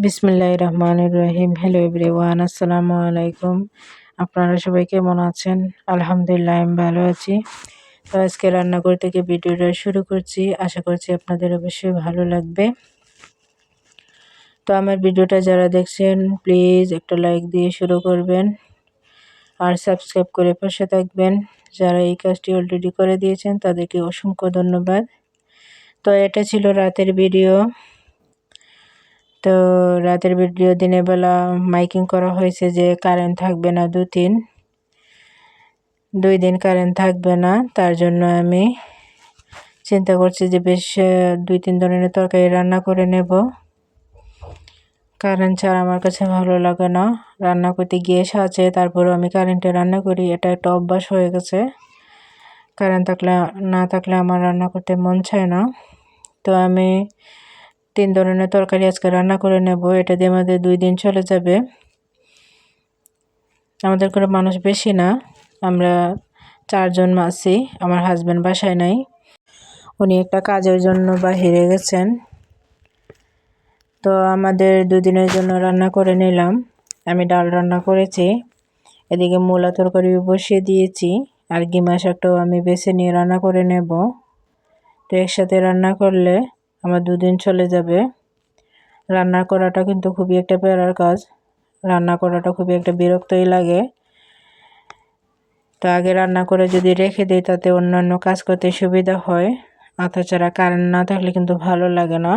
বিসমিল্লাহির রহমানির রহিম। Hello everyone, আসসালামু আলাইকুম। আপনারা সবাই কেমন আছেন? আলহামদুলিল্লাহ, আমি ভালো আছি। তো আজকে রান্নাঘর থেকে ভিডিওটা শুরু করছি। আশা করছি আপনাদের অবশ্যই ভালো লাগবে। তো আমার ভিডিওটা যারা দেখছেন প্লিজ একটা লাইক দিয়ে শুরু করবেন আর সাবস্ক্রাইব করে পাশে থাকবেন। যারা এই কাজটি অলরেডি করে দিয়েছেন তাদেরকে অসংখ্য ধন্যবাদ। তো এটা ছিল রাতের ভিডিও। তো রাতের ভিডিও দিনের বেলা মাইকিং করা হয়েছে যে কারেন্ট থাকবে না, 2 দিন কারেন্ট থাকবে না। তার জন্য আমি চিন্তা করছি যে বেশ 2-3 ধরনের তরকারি রান্না করে নেব। কারেন্ট ছাড়া আমার কাছে ভালো লাগে না। রান্না করতে গ্যাস আছে, তারপরেও আমি কারেন্টে রান্না করি। এটা একটা অভ্যাস হয়ে গেছে। কারেন্ট না থাকলে আমার রান্না করতে মন চায় না। তো আমি 3 ধরনের তরকারি আজকে রান্না করে নেব। এটা দিয়ে আমাদের 2 দিন চলে যাবে। আমাদের কোনো মানুষ বেশি না, আমরা 4 জন আছি। আমার হাজব্যান্ড বাসায় নাই, উনি একটা কাজের জন্য বাহিরে গেছেন। তো আমাদের 2 দিনের জন্য রান্না করে নিলাম। আমি ডাল রান্না করেছি, এদিকে মূলা তরকারি বসিয়ে দিয়েছি, আর গিমা শাকটাও আমি বেছে নিয়ে রান্না করে নেব। তো একসাথে রান্না করলে আমার 2 দিন চলে যাবে। রান্না করাটা কিন্তু খুবই একটা প্যারার কাজ, রান্না করাটা খুবই একটা বিরক্তই লাগে। তো আগে রান্না করে যদি রেখে দিই তাতে অন্যান্য কাজ করতে সুবিধা হয়। তাছাড়া কারেন্ট না থাকলে কিন্তু ভালো লাগে না।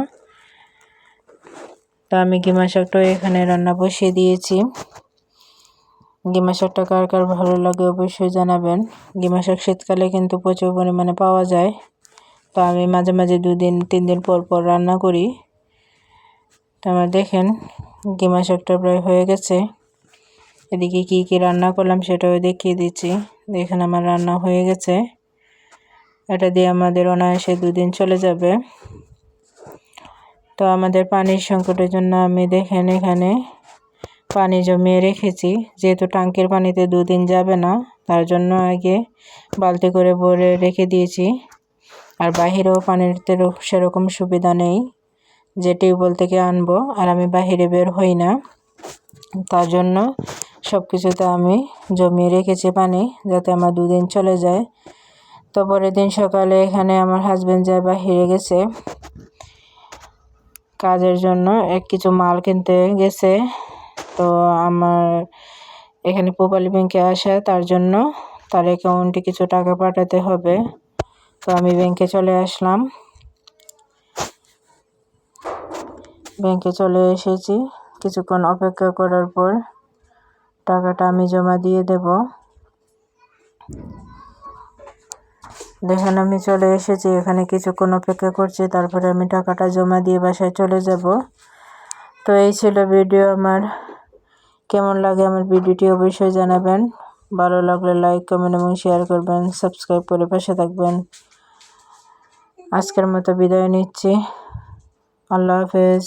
তো আমি গিমা শাকটাও এখানে রান্না বসিয়ে দিয়েছি। গিমা শাকটা কার কার ভালো লাগে অবশ্যই জানাবেন। গিমা শাক শীতকালে কিন্তু প্রচুর পরিমাণে পাওয়া যায়। তো আমি মাঝে মাঝে 2-3 দিন পর পর রান্না করি। তো আমার দেখেন গিমা শাকটা প্রায় হয়ে গেছে। এদিকে কি কি রান্না করলাম সেটাও দেখিয়ে দিচ্ছি। দেখেন আমার রান্না হয়ে গেছে। এটা দিয়ে আমাদের অনায়াসে 2 দিন চলে যাবে। তো আমাদের পানির সংকটের জন্য আমি দেখেন এখানে পানি জমিয়ে রেখেছি। যেহেতু ট্যাঙ্কের পানিতে 2 দিন যাবে না, তার জন্য আগে বালতি করে ভরে রেখে দিয়েছি। আর বাহিরেও পানির সেরকম সুবিধা নেই যে টিউবওয়েল থেকে আনবো, আর আমি বাহিরে বের হই না। তার জন্য সব কিছুতে আমি জমিয়ে রেখেছি পানি, যাতে আমার 2 দিন চলে যায়। তো পরের দিন সকালে এখানে আমার হাজব্যান্ড যায় বাহিরে গেছে কাজের জন্য, কিছু মাল কিনতে গেছে। তো আমার এখানে পূবালী ব্যাংকে আসা, তার জন্য তার অ্যাকাউন্টে কিছু টাকা পাঠাতে হবে। তো আমি ব্যাংকে চলে আসলাম। ব্যাংকে চলে এসেছি। কিছুক্ষণ অপেক্ষা করার পর টাকাটা আমি জমা দিয়ে দেব। দেখেন আমি চলে এসেছি, এখানে কিছুক্ষণ অপেক্ষা করছি, তারপরে আমি টাকাটা জমা দিয়ে বাসায় চলে যাব। তো এই ছিল ভিডিও আমার। কেমন লাগে আমার ভিডিওটি অবশ্যই জানাবেন। ভালো লাগলে লাইক, কমেন্ট এবং শেয়ার করবেন। সাবস্ক্রাইব করে পাশে থাকবেন। আজকের মতো বিদায় নিচ্ছি। আল্লাহ হাফেজ।